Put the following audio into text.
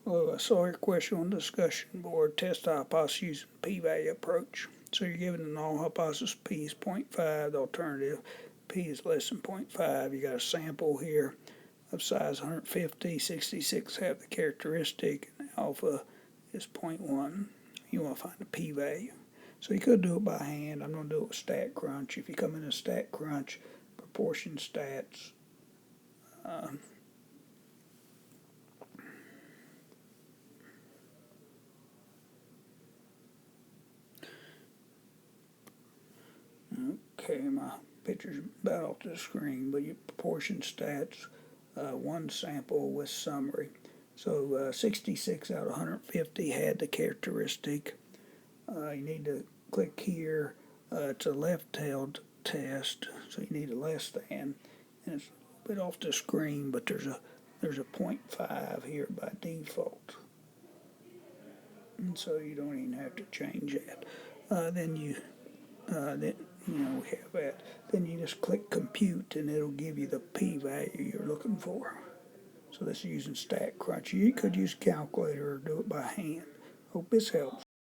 Hello, I saw your question on the discussion board. Test the hypothesis using p-value approach. So you're given the null hypothesis p is 0.5, the alternative p is less than 0.5. You got a sample here of size 150, 66 have the characteristic, and alpha is 0.1. You want to find the p-value. So you could do it by hand. I'm going to do it with StatCrunch. If you come into StatCrunch, proportion stats, okay, my picture's about off the screen, but your proportion stats, one sample with summary. So 66 out of 150 had the characteristic. You need to click here. It's a left-tailed test, so you need a less than, and it's a bit off the screen, but there's a 0.5 here by default, and so you don't even have to change that. Then we have that. Then you just click compute, and it'll give you the p-value you're looking for. So this is using StatCrunch. You could use a calculator or do it by hand. Hope this helps.